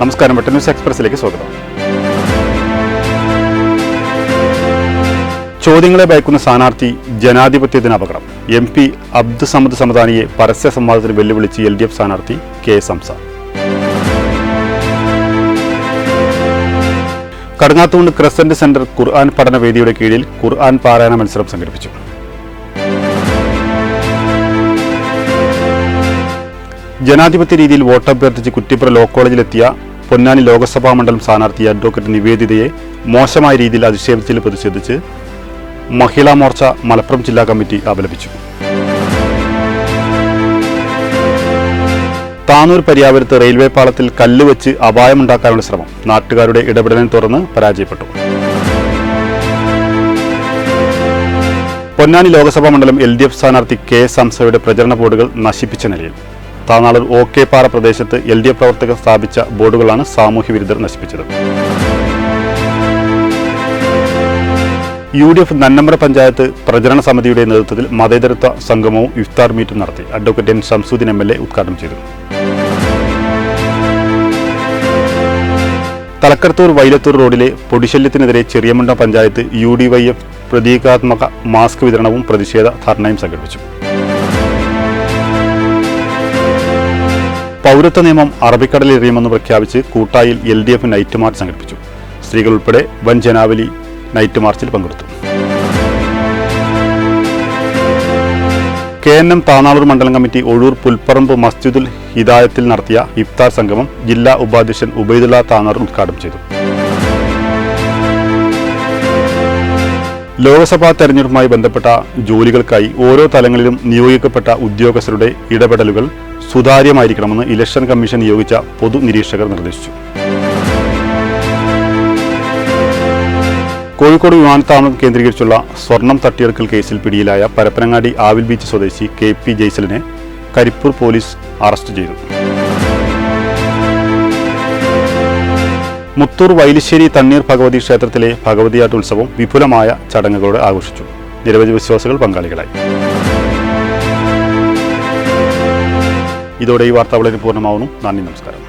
നമസ്കാരം, വെട്ടൻ ന്യൂസ് എക്സ്പ്രസിലേക്ക് സ്വാഗതം. ചോദ്യങ്ങളെ ഭയക്കുന്ന സ്ഥാനാർത്ഥി ജനാധിപത്യത്തിന് അപകടം. MP അബ്ദു സമദ് സമദാനിയെ പരസ്യ സംവാദത്തിന് വെല്ലുവിളിച്ച് LDF സ്ഥാനാർത്ഥി KS Hamsa. Kadungathukundu crescent centre ഖുർആൻ പഠന വേദിയുടെ കീഴിൽ ഖുർആൻ പാരായണ മത്സരം സംഘടിപ്പിച്ചു. ജനാധിപത്യ രീതിയിൽ വോട്ടഭ്യർത്ഥിച്ച് കുറ്റിപ്പുറ ലോ കോളേജിലെത്തിയ പൊന്നാനി ലോക്സഭാ മണ്ഡലം സ്ഥാനാർത്ഥി അഡ്വക്കേറ്റ് നിവേദിതയെ മോശമായ രീതിയിൽ അധിക്ഷേപിച്ചതിൽ പ്രതിഷേധിച്ച് മഹിളാ മോർച്ച മലപ്പുറം ജില്ലാ കമ്മിറ്റി അപലപിച്ചു. താനൂർ പരിയാപുരത്ത് റെയിൽവേ പാളത്തിൽ കല്ലുവെച്ച് അപായമുണ്ടാക്കാനുള്ള ശ്രമം നാട്ടുകാരുടെ ഇടപെടലിനെ തുടർന്ന് പരാജയപ്പെട്ടു. പൊന്നാനി ലോക്സഭാ മണ്ഡലം LDF സ്ഥാനാർത്ഥി KS ഹംസയുടെ പ്രചരണ ബോർഡുകൾ നശിപ്പിച്ച നിലയിൽ. താനാളൂർ OK പാറ പ്രദേശത്ത് LDF പ്രവർത്തകർ സ്ഥാപിച്ച ബോർഡുകളാണ് സാമൂഹ്യ വിരുദ്ധർ നശിപ്പിച്ചത്. UDF നന്നമ്പ്ര പഞ്ചായത്ത് പ്രചരണ സമിതിയുടെ നേതൃത്വത്തിൽ മതേതരത്വ സംഗമവും ഇഫ്താർ മീറ്റും നടത്തി. അഡ്വക്കേറ്റ് N ഷംസുദ്ദീൻ MLA ഉദ്ഘാടനം ചെയ്തു. തലക്കർത്തൂർ വൈലത്തൂർ റോഡിലെ പൊടിശല്യത്തിനെതിരെ ചെറിയമുണ്ട പഞ്ചായത്ത് UDYF പ്രതീകാത്മക മാസ്ക് വിതരണവും പ്രതിഷേധ ധർണയും സംഘടിപ്പിച്ചു. പൗരത്വ നിയമം അറബിക്കടലിൽ എറിയുമെന്ന് പ്രഖ്യാപിച്ച് കൂട്ടായിൽ LDF നൈറ്റ് മാർച്ച് സംഘടിപ്പിച്ചു. സ്ത്രീകൾ ഉൾപ്പെടെ വൻ ജനാവലി നൈറ്റ് മാർച്ചിൽ പങ്കെടുത്തു. KNM താനാളൂർ മണ്ഡലം കമ്മിറ്റി ഒഴൂർ പുൽപ്പറമ്പ് മസ്ജിദുൽ ഹിദായത്തിൽ നടത്തിയ ഇഫ്താർ സംഗമം ജില്ലാ ഉപാധ്യക്ഷൻ ഉബൈദുള്ള താനാർ ഉദ്ഘാടനം ചെയ്തു. ലോക്സഭാ തെരഞ്ഞെടുപ്പുമായി ബന്ധപ്പെട്ട ജോലികൾക്കായി ഓരോ തലങ്ങളിലും നിയോഗിക്കപ്പെട്ട ഉദ്യോഗസ്ഥരുടെ ഇടപെടലുകൾ സുതാര്യമായിരിക്കണമെന്ന് ഇലക്ഷൻ കമ്മീഷൻ നിയോഗിച്ച പൊതു നിരീക്ഷകർ നിർദ്ദേശിച്ചു. കോഴിക്കോട് വിമാനത്താവളം കേന്ദ്രീകരിച്ചുള്ള സ്വർണം തട്ടിയെടുക്കൽ കേസിൽ പിടിയിലായ പരപ്പനങ്ങാടി ആവിൽ ബീച്ച് സ്വദേശി KP ജയ്സലിനെ കരിപ്പൂർ പോലീസ് അറസ്റ്റ് ചെയ്തു. മുത്തൂർ വൈലിശ്ശേരി തണ്ണീർ ഭഗവതി ക്ഷേത്രത്തിലെ ഭഗവതിയാട്ട് ഉത്സവം വിപുലമായ ചടങ്ങുകളോടെ ആഘോഷിച്ചു. നിരവധി വിശ്വാസികൾ പങ്കാളികളായി. ഇതോടെ ഈ വാർത്താ ബുള്ളറ്റിൻ പൂർണ്ണമാവുന്നു. നന്ദി, നമസ്കാരം.